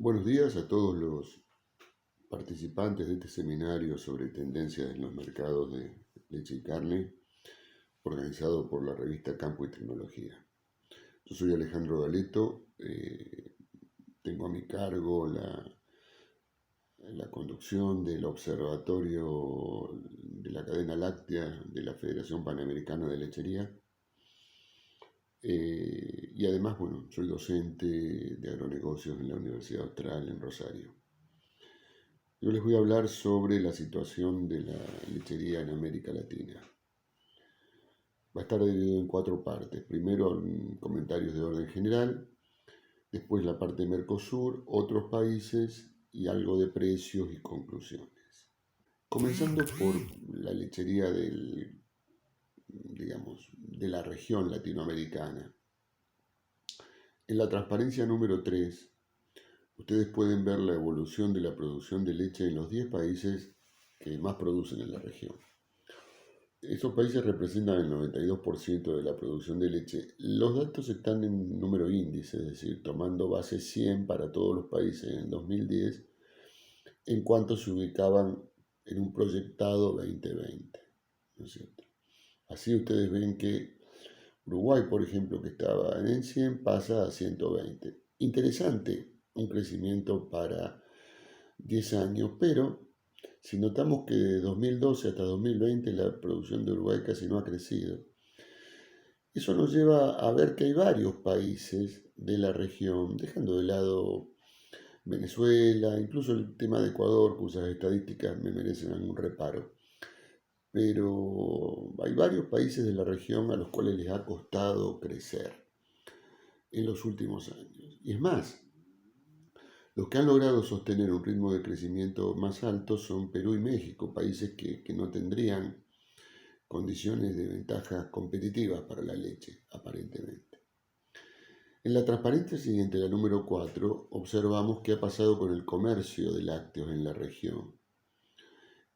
Buenos días a todos los participantes de este seminario sobre tendencias en los mercados de leche y carne, organizado por la revista Campo y Tecnología. Yo soy Alejandro Galeto, tengo a mi cargo la conducción del Observatorio de la Cadena Láctea de la Federación Panamericana de Lechería. Y además, soy docente de agronegocios en la Universidad Austral en Rosario. Yo les voy a hablar sobre la situación de la lechería en América Latina. Va a estar dividido en 4 partes. Primero, comentarios de orden general, después la parte de Mercosur, otros países y algo de precios y conclusiones. Comenzando por la lechería de la región latinoamericana. En la transparencia número 3, ustedes pueden ver la evolución de la producción de leche en los 10 países que más producen en la región. Esos países representan el 92% de la producción de leche. Los datos están en número índice, es decir, tomando base 100 para todos los países en el 2010, en cuanto se ubicaban en un proyectado 2020, ¿no es cierto? Así ustedes ven que Uruguay, por ejemplo, que estaba en 100, pasa a 120. Interesante, un crecimiento para 10 años, pero si notamos que de 2012 hasta 2020 la producción de Uruguay casi no ha crecido, eso nos lleva a ver que hay varios países de la región, dejando de lado Venezuela, incluso el tema de Ecuador, cuyas estadísticas me merecen algún reparo. Pero hay varios países de la región a los cuales les ha costado crecer en los últimos años. Y es más, los que han logrado sostener un ritmo de crecimiento más alto son Perú y México, países que no tendrían condiciones de ventajas competitivas para la leche, aparentemente. En la transparencia siguiente, la número 4, observamos qué ha pasado con el comercio de lácteos en la región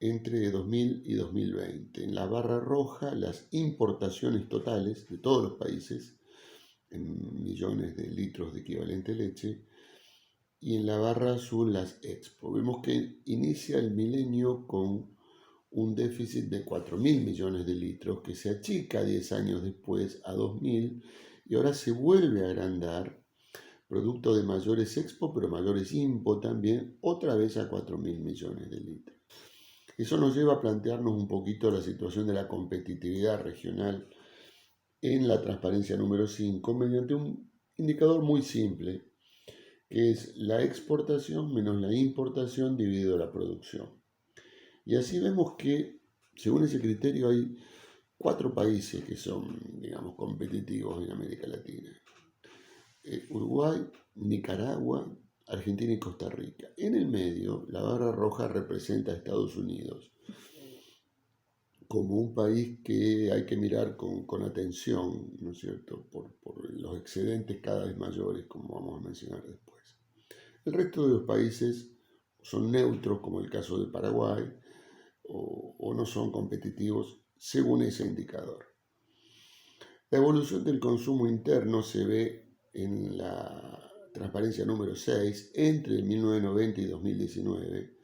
entre 2000 y 2020. En la barra roja, las importaciones totales de todos los países, en millones de litros de equivalente leche, y en la barra azul las expo. Vemos que inicia el milenio con un déficit de 4.000 millones de litros que se achica 10 años después a 2.000 y ahora se vuelve a agrandar, producto de mayores expo, pero mayores impo también, otra vez a 4.000 millones de litros. Eso nos lleva a plantearnos un poquito la situación de la competitividad regional en la transparencia número 5 mediante un indicador muy simple, que es la exportación menos la importación dividido la producción. Y así vemos que, según ese criterio, hay 4 países que son, competitivos en América Latina. Uruguay, Nicaragua, Argentina y Costa Rica. En el medio, la barra roja representa a Estados Unidos como un país que hay que mirar con atención, ¿no es cierto?, por los excedentes cada vez mayores, como vamos a mencionar después. El resto de los países son neutros, como el caso de Paraguay, o no son competitivos según ese indicador. La evolución del consumo interno se ve en la transparencia número 6, entre 1990 y 2019.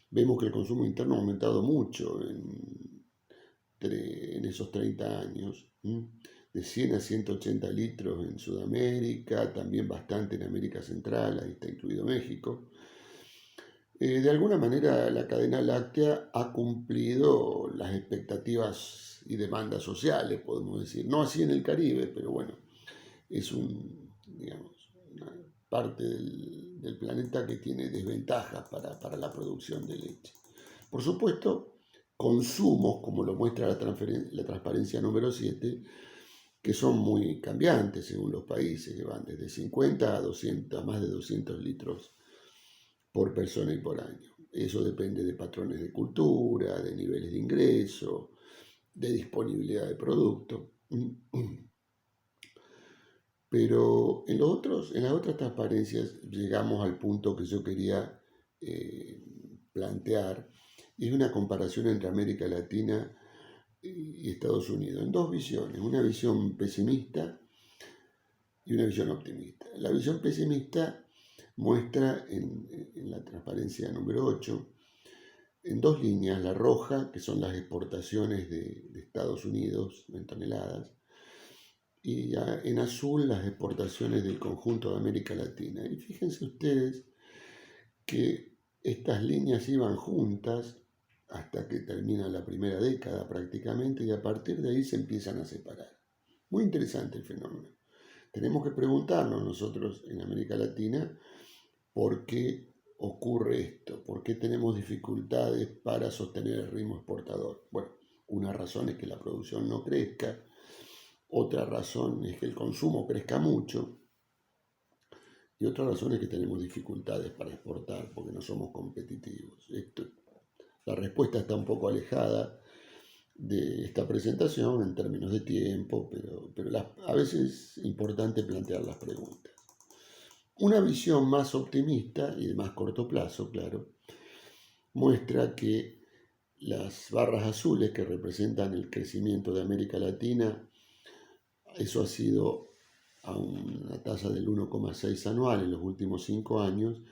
Vemos que el consumo interno ha aumentado mucho en esos 30 años, de 100 a 180 litros en Sudamérica, también bastante en América Central, ahí está incluido México. De alguna manera la cadena láctea ha cumplido las expectativas y demandas sociales, podemos decir. No así en el Caribe, pero bueno, es una parte del planeta que tiene desventajas para la producción de leche. Por supuesto, consumos, como lo muestra la transparencia número 7, que son muy cambiantes según los países, que van desde 50 a más de 200 litros por persona y por año. Eso depende de patrones de cultura, de niveles de ingreso, de disponibilidad de producto. Pero en las otras transparencias llegamos al punto que yo quería plantear, y es una comparación entre América Latina y Estados Unidos, en 2 visiones, una visión pesimista y una visión optimista. La visión pesimista muestra en la transparencia número 8, en dos líneas, la roja, que son las exportaciones de Estados Unidos en toneladas, y en azul las exportaciones del conjunto de América Latina. Y fíjense ustedes que estas líneas iban juntas hasta que termina la primera década prácticamente, y a partir de ahí se empiezan a separar. Muy interesante el fenómeno. Tenemos que preguntarnos nosotros en América Latina por qué ocurre esto, por qué tenemos dificultades para sostener el ritmo exportador. Bueno, una razón es que la producción no crezca, otra razón es que el consumo crezca mucho, y otra razón es que tenemos dificultades para exportar porque no somos competitivos. La respuesta está un poco alejada de esta presentación en términos de tiempo, pero a veces es importante plantear las preguntas. Una visión más optimista y de más corto plazo, claro, muestra que las barras azules que representan el crecimiento de América Latina, eso ha sido a una tasa del 1,6 anual en los últimos 5 años,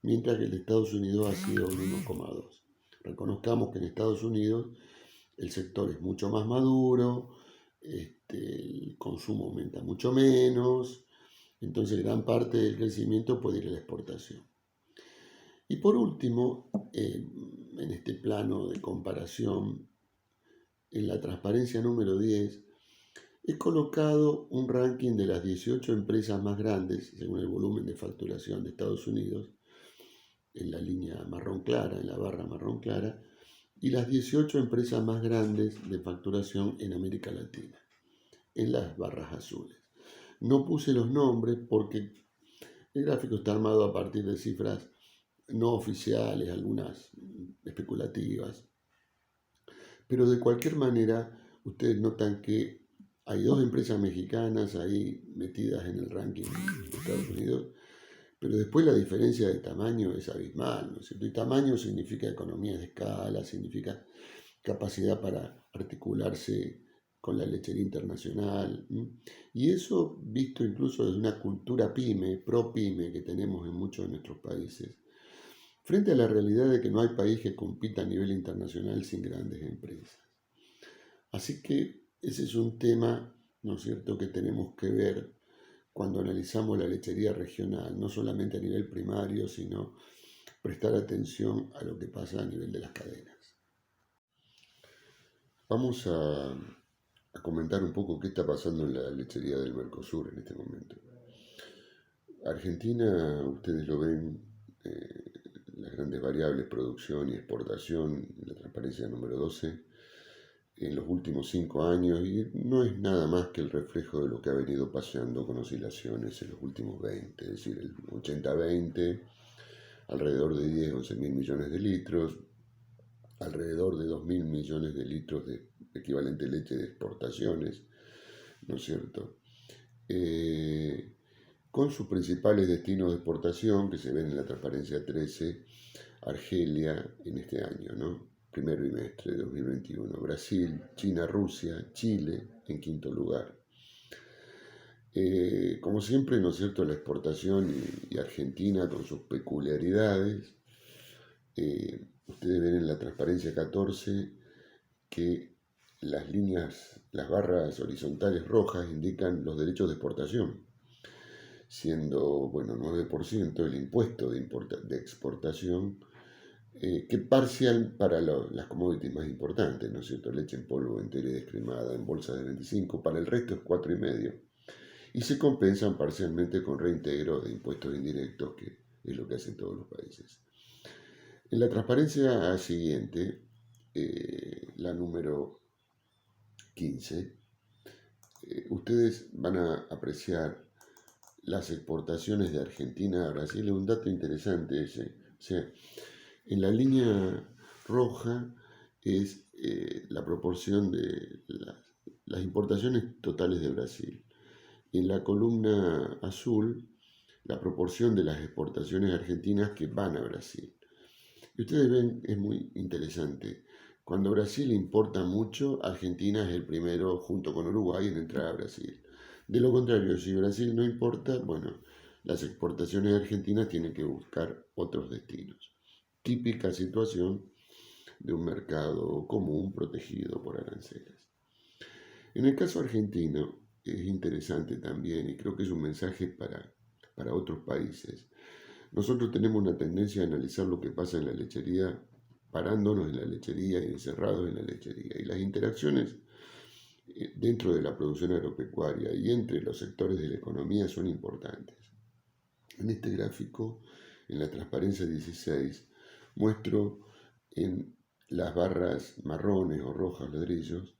mientras que el de Estados Unidos ha sido el 1,2. Reconozcamos que en Estados Unidos el sector es mucho más maduro, el consumo aumenta mucho menos, entonces gran parte del crecimiento puede ir a la exportación. Y por último, en este plano de comparación, en la transparencia número 10, he colocado un ranking de las 18 empresas más grandes, según el volumen de facturación de Estados Unidos, en la línea marrón clara, en la barra marrón clara, y las 18 empresas más grandes de facturación en América Latina, en las barras azules. No puse los nombres porque el gráfico está armado a partir de cifras no oficiales, algunas especulativas, pero de cualquier manera ustedes notan que hay dos empresas mexicanas ahí metidas en el ranking de Estados Unidos, pero después la diferencia de tamaño es abismal, ¿no es cierto? Y tamaño significa economía de escala, significa capacidad para articularse con la lechería internacional. Y eso visto incluso desde una cultura pyme, pro pyme, que tenemos en muchos de nuestros países, frente a la realidad de que no hay país que compita a nivel internacional sin grandes empresas. Así que ese es un tema, ¿no es cierto?, que tenemos que ver cuando analizamos la lechería regional, no solamente a nivel primario, sino prestar atención a lo que pasa a nivel de las cadenas. Vamos a comentar un poco qué está pasando en la lechería del Mercosur en este momento. Argentina, ustedes lo ven, las grandes variables, producción y exportación, la transparencia número 12, en los últimos 5 años, y no es nada más que el reflejo de lo que ha venido pasando con oscilaciones en los últimos 20, es decir, el 80-20, alrededor de 10-11 mil millones de litros, alrededor de 2.000 millones de litros de equivalente leche de exportaciones, ¿no es cierto? Con sus principales destinos de exportación que se ven en la transparencia 13, Argelia en este año, ¿no? Primer bimestre de 2021, Brasil, China, Rusia, Chile en quinto lugar. Como siempre, ¿no es cierto?, la exportación y Argentina con sus peculiaridades. Ustedes ven en la transparencia 14 que las líneas, las barras horizontales rojas indican los derechos de exportación, siendo, bueno, 9% el impuesto de exportación, que parcial para las commodities más importantes, ¿no es cierto? Leche en polvo, entera y descremada, en bolsas de 25, para el resto es 4,5%. Y se compensan parcialmente con reintegro de impuestos indirectos, que es lo que hacen todos los países. En la transparencia siguiente, la número 15, ustedes van a apreciar las exportaciones de Argentina a Brasil. Es un dato interesante ese. O sea, en la línea roja es la proporción de las importaciones totales de Brasil. En la columna azul, la proporción de las exportaciones argentinas que van a Brasil. Y ustedes ven, es muy interesante. Cuando Brasil importa mucho, Argentina es el primero junto con Uruguay en entrar a Brasil. De lo contrario, si Brasil no importa, bueno, las exportaciones argentinas tienen que buscar otros destinos. Típica situación de un mercado común protegido por aranceles. En el caso argentino es interesante también y creo que es un mensaje para otros países. Nosotros tenemos una tendencia a analizar lo que pasa en la lechería, parándonos en la lechería y encerrados en la lechería. Y las interacciones dentro de la producción agropecuaria y entre los sectores de la economía son importantes. En este gráfico, en la transparencia 16, muestro en las barras marrones o rojas, ladrillos,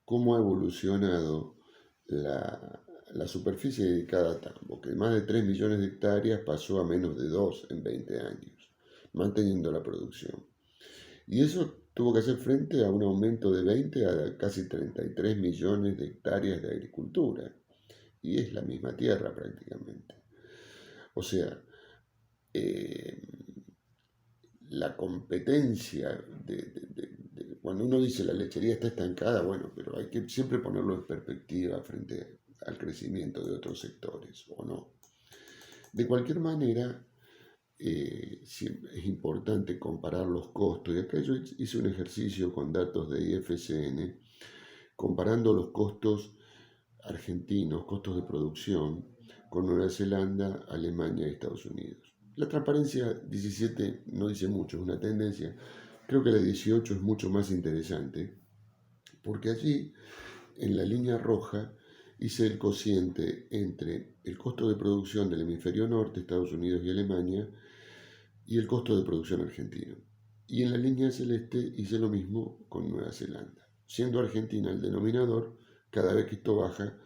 cómo ha evolucionado la superficie dedicada a tambo, que de más de 3 millones de hectáreas pasó a menos de 2 en 20 años, manteniendo la producción. Y eso tuvo que hacer frente a un aumento de 20 a casi 33 millones de hectáreas de agricultura. Y es la misma tierra prácticamente. O sea, eh, la competencia cuando uno dice la lechería está estancada, bueno, pero hay que siempre ponerlo en perspectiva frente al crecimiento de otros sectores, ¿o no? De cualquier manera, es importante comparar los costos. Y acá yo hice un ejercicio con datos de IFCN, comparando los costos argentinos, costos de producción, con Nueva Zelanda, Alemania y Estados Unidos. La transparencia 17 no dice mucho, es una tendencia. Creo que la 18 es mucho más interesante, porque allí, en la línea roja, hice el cociente entre el costo de producción del hemisferio norte, Estados Unidos y Alemania, y el costo de producción argentino. Y en la línea celeste hice lo mismo con Nueva Zelanda. Siendo Argentina el denominador, cada vez que esto baja,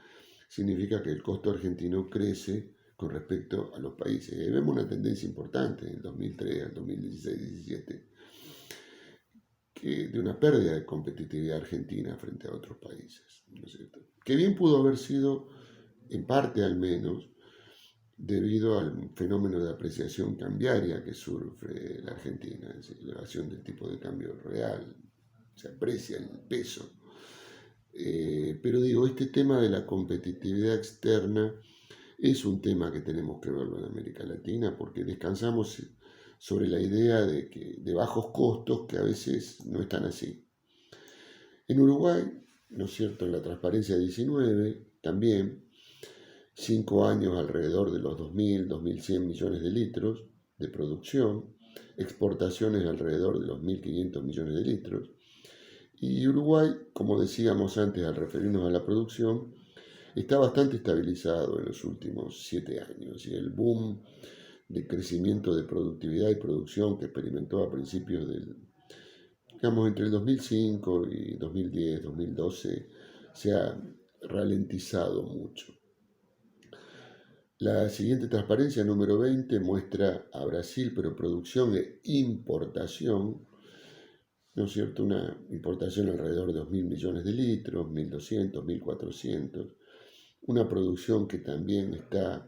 significa que el costo argentino crece con respecto a los países. Y vemos una tendencia importante del 2003 al 2016-17, de una pérdida de competitividad argentina frente a otros países, ¿no es cierto? Que bien pudo haber sido, en parte al menos, debido al fenómeno de apreciación cambiaria que sufre la Argentina, es decir, elevación del tipo de cambio real, se aprecia el peso. Pero digo, este tema de la competitividad externa es un tema que tenemos que verlo en América Latina porque descansamos sobre la idea de bajos costos que a veces no están así. En Uruguay, ¿no es cierto?, en la transparencia 19, también 5 años alrededor de los 2.000, 2.100 millones de litros de producción, exportaciones alrededor de los 1.500 millones de litros. Y Uruguay, como decíamos antes al referirnos a la producción, está bastante estabilizado en los últimos 7 años y el boom de crecimiento de productividad y producción que experimentó a principios digamos, entre el 2005 y 2010, 2012, se ha ralentizado mucho. La siguiente transparencia, número 20, muestra a Brasil, pero producción e importación, ¿no es cierto? Una importación alrededor de 2.000 millones de litros, 1.200, 1.400, una producción que también está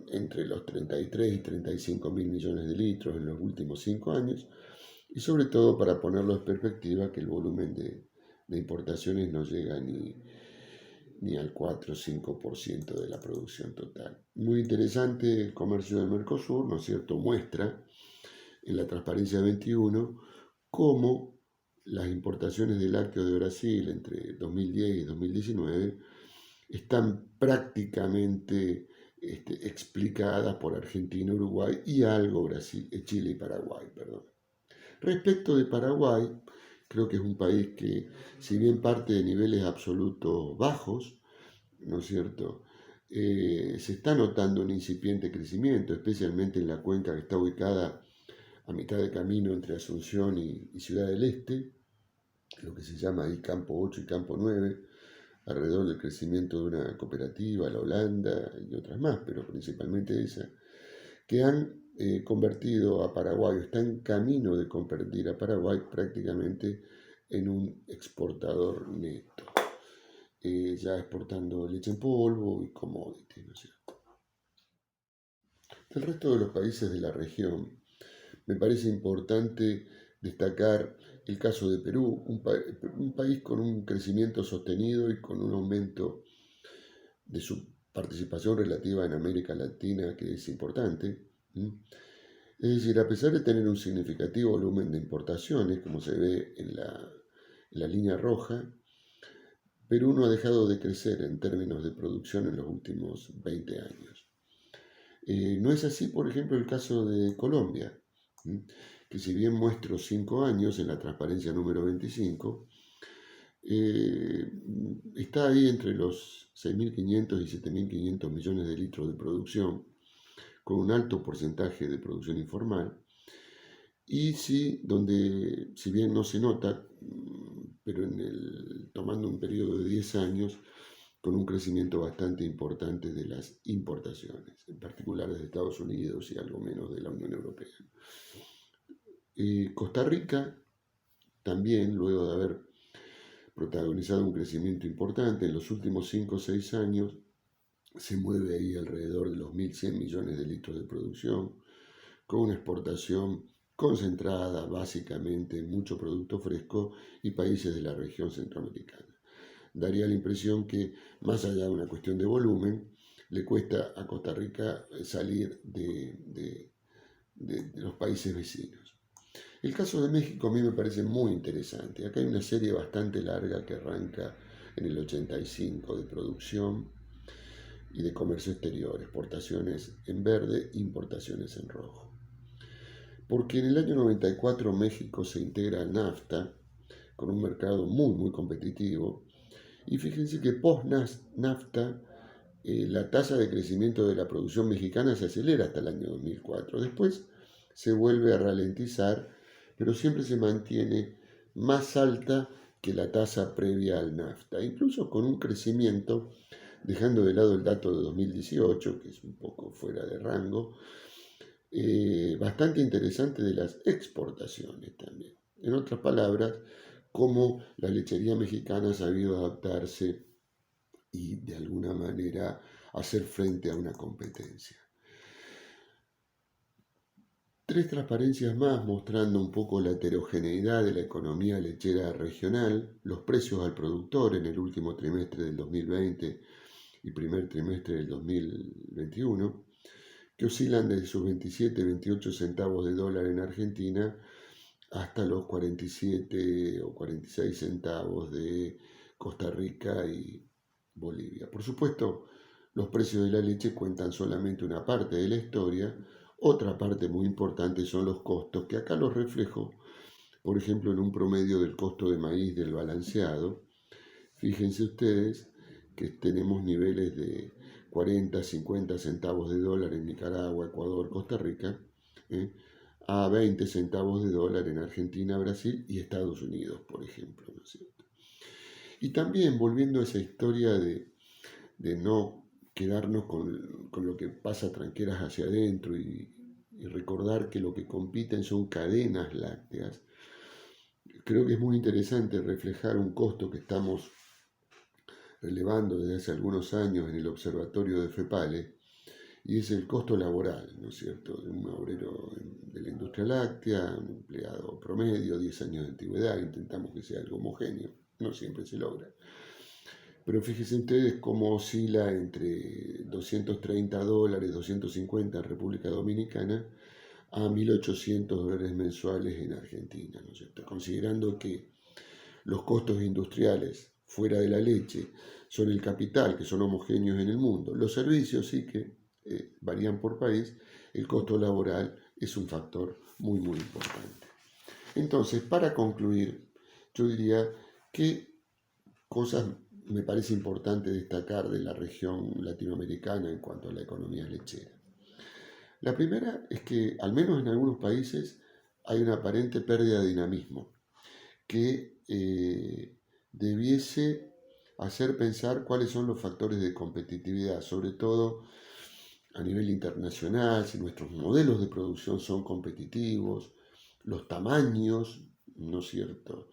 entre los 33 y 35 mil millones de litros en los últimos 5 años, y sobre todo para ponerlo en perspectiva que el volumen de importaciones no llega ni al 4 o 5% de la producción total. Muy interesante el comercio del Mercosur, ¿no es cierto? Muestra en la transparencia 21 cómo las importaciones de lácteos de Brasil entre 2010 y 2019 están prácticamente explicadas por Argentina, Uruguay y algo Brasil, Chile y Paraguay. Perdón. Respecto de Paraguay, creo que es un país que, si bien parte de niveles absolutos bajos, ¿no es cierto?, se está notando un incipiente crecimiento, especialmente en la cuenca que está ubicada a mitad de camino entre Asunción y Ciudad del Este, lo que se llama ahí Campo 8 y Campo 9, alrededor del crecimiento de una cooperativa, la Holanda y otras más, pero principalmente esa, que han convertido a Paraguay, está en camino de convertir a Paraguay prácticamente en un exportador neto, ya exportando leche en polvo y commodities, ¿no es cierto? El resto de los países de la región, me parece importante destacar el caso de Perú, un país con un crecimiento sostenido y con un aumento de su participación relativa en América Latina que es importante. Es decir, a pesar de tener un significativo volumen de importaciones, como se ve en la línea roja, Perú no ha dejado de crecer en términos de producción en los últimos 20 años. No es así, por ejemplo, el caso de Colombia, que si bien muestro 5 años en la transparencia número 25, está ahí entre los 6.500 y 7.500 millones de litros de producción, con un alto porcentaje de producción informal, y sí, donde, si bien no se nota, pero tomando un periodo de 10 años, con un crecimiento bastante importante de las importaciones, en particular desde Estados Unidos y algo menos de la Unión Europea. Costa Rica también, luego de haber protagonizado un crecimiento importante en los últimos 5 o 6 años, se mueve ahí alrededor de los 1.100 millones de litros de producción, con una exportación concentrada básicamente en mucho producto fresco y países de la región centroamericana. Daría la impresión que, más allá de una cuestión de volumen, le cuesta a Costa Rica salir de los países vecinos. El caso de México a mí me parece muy interesante. Acá hay una serie bastante larga que arranca en el 85 de producción y de comercio exterior, exportaciones en verde, importaciones en rojo. Porque en el año 94 México se integra al NAFTA con un mercado muy competitivo, y fíjense que post-NAFTA la tasa de crecimiento de la producción mexicana se acelera hasta el año 2004. Después se vuelve a ralentizar, pero siempre se mantiene más alta que la tasa previa al NAFTA, incluso con un crecimiento, dejando de lado el dato de 2018, que es un poco fuera de rango, bastante interesante de las exportaciones también. En otras palabras, cómo la lechería mexicana ha sabido adaptarse y de alguna manera hacer frente a una competencia. 3 transparencias más mostrando un poco la heterogeneidad de la economía lechera regional, los precios al productor en el último trimestre del 2020 y primer trimestre del 2021, que oscilan desde sus 27-28 centavos de dólar en Argentina hasta los 47 o 46 centavos de Costa Rica y Bolivia. Por supuesto, los precios de la leche cuentan solamente una parte de la historia. Otra parte muy importante son los costos, que acá los reflejo, por ejemplo, en un promedio del costo de maíz del balanceado. Fíjense ustedes que tenemos niveles de 40, 50 centavos de dólar en Nicaragua, Ecuador, Costa Rica, a 20 centavos de dólar en Argentina, Brasil y Estados Unidos, por ejemplo, ¿no es cierto? Y también volviendo a esa historia de no quedarnos con lo que pasa tranqueras hacia adentro y recordar que lo que compiten son cadenas lácteas, creo que es muy interesante reflejar un costo que estamos relevando desde hace algunos años en el observatorio de FEPALE, y es el costo laboral, ¿no es cierto?, de un obrero de la industria láctea, un empleado promedio, 10 años de antigüedad. Intentamos que sea algo homogéneo, no siempre se logra. Pero fíjense ustedes cómo oscila entre 230 dólares, 250 en República Dominicana, a 1.800 dólares mensuales en Argentina, ¿no es cierto?, considerando que los costos industriales fuera de la leche son el capital, que son homogéneos en el mundo. Los servicios sí que varían por país. El costo laboral es un factor muy importante. Entonces, para concluir, yo diría que cosas me parece importante destacar de la región latinoamericana en cuanto a la economía lechera. La primera es que, al menos en algunos países, hay una aparente pérdida de dinamismo que debiese hacer pensar cuáles son los factores de competitividad, sobre todo a nivel internacional, si nuestros modelos de producción son competitivos, los tamaños, ¿no es cierto?,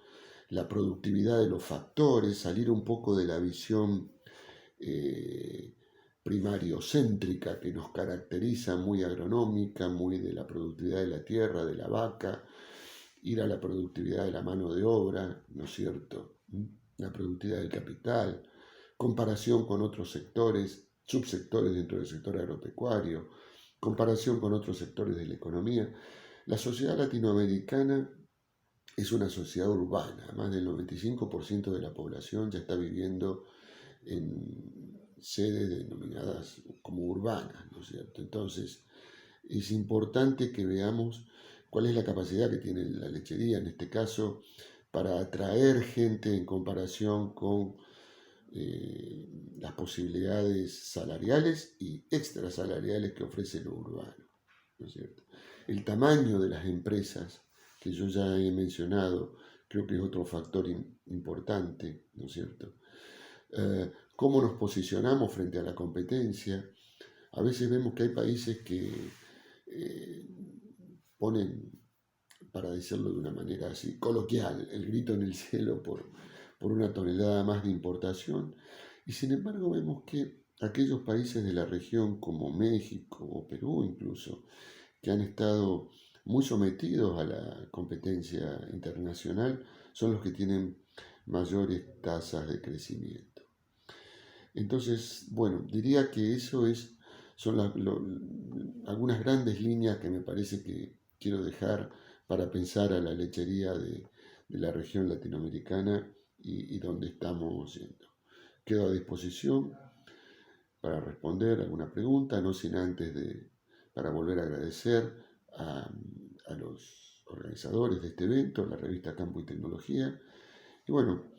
la productividad de los factores, salir un poco de la visión primariocéntrica que nos caracteriza, muy agronómica, muy de la productividad de la tierra, de la vaca, ir a la productividad de la mano de obra, ¿no es cierto?, la productividad del capital, comparación con otros sectores, subsectores dentro del sector agropecuario, comparación con otros sectores de la economía, la sociedad latinoamericana es una sociedad urbana. Más del 95% de la población ya está viviendo en sedes denominadas como urbanas, ¿no es cierto? Entonces, es importante que veamos cuál es la capacidad que tiene la lechería, en este caso, para atraer gente en comparación con las posibilidades salariales y extrasalariales que ofrece lo urbano, ¿no es cierto? El tamaño de las empresas, que yo ya he mencionado, creo que es otro factor importante, ¿no es cierto? Cómo nos posicionamos frente a la competencia. A veces vemos que hay países que ponen, para decirlo de una manera así coloquial, el grito en el cielo por una tonelada más de importación, y sin embargo vemos que aquellos países de la región como México o Perú incluso, que han estado muy sometidos a la competencia internacional, son los que tienen mayores tasas de crecimiento. Entonces, bueno, diría que son algunas grandes líneas que me parece que quiero dejar para pensar a la lechería de la región latinoamericana y donde estamos yendo. Quedo a disposición para responder alguna pregunta, no sin antes para volver a agradecer a los organizadores de este evento, la revista Campo y Tecnología, y bueno,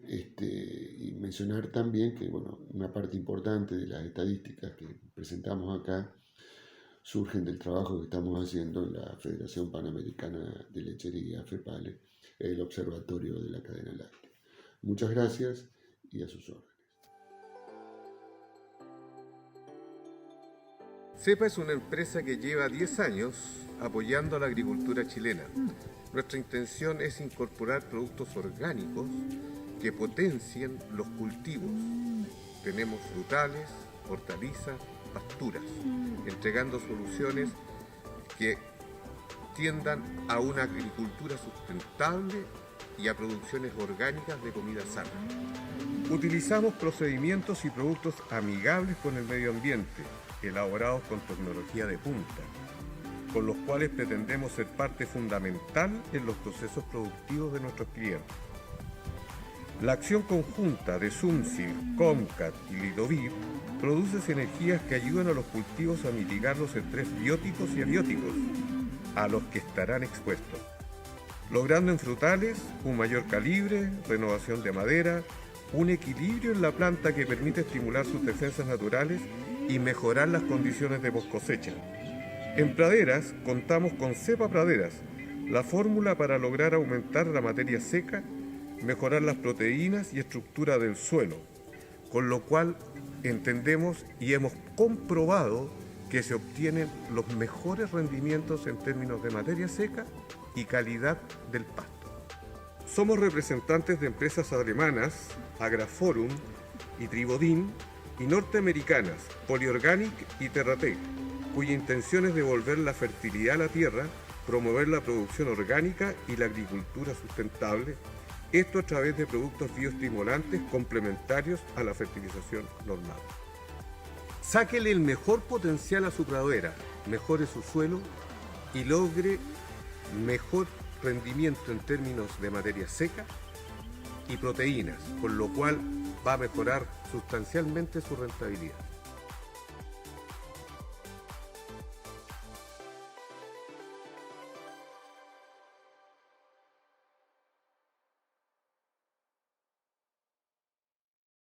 y mencionar también que bueno, una parte importante de las estadísticas que presentamos acá surgen del trabajo que estamos haciendo en la Federación Panamericana de Lechería, FEPALE, el Observatorio de la Cadena Láctea. Muchas gracias y a sus órdenes. CEPA es una empresa que lleva 10 años apoyando a la agricultura chilena. Nuestra intención es incorporar productos orgánicos que potencien los cultivos. Tenemos frutales, hortalizas, pasturas, entregando soluciones que tiendan a una agricultura sustentable y a producciones orgánicas de comida sana. Utilizamos procedimientos y productos amigables con el medio ambiente, elaborados con tecnología de punta, con los cuales pretendemos ser parte fundamental en los procesos productivos de nuestros clientes. La acción conjunta de SUMCIL, COMCAT y Lidovir produce sinergias que ayudan a los cultivos a mitigar los estrés bióticos y abióticos a los que estarán expuestos, logrando en frutales un mayor calibre, renovación de madera, un equilibrio en la planta que permite estimular sus defensas naturales y mejorar las condiciones de post-cosecha. En praderas contamos con cepa praderas, la fórmula para lograr aumentar la materia seca, mejorar las proteínas y estructura del suelo, con lo cual entendemos y hemos comprobado que se obtienen los mejores rendimientos en términos de materia seca y calidad del pasto. Somos representantes de empresas alemanas, Agraforum y Tribodin, y norteamericanas, Polyorganic y Terratec, cuya intención es devolver la fertilidad a la tierra, promover la producción orgánica y la agricultura sustentable, esto a través de productos bioestimulantes complementarios a la fertilización normal. Sáquele el mejor potencial a su pradera, mejore su suelo y logre mejor rendimiento en términos de materia seca y proteínas, con lo cual va a mejorar sustancialmente su rentabilidad.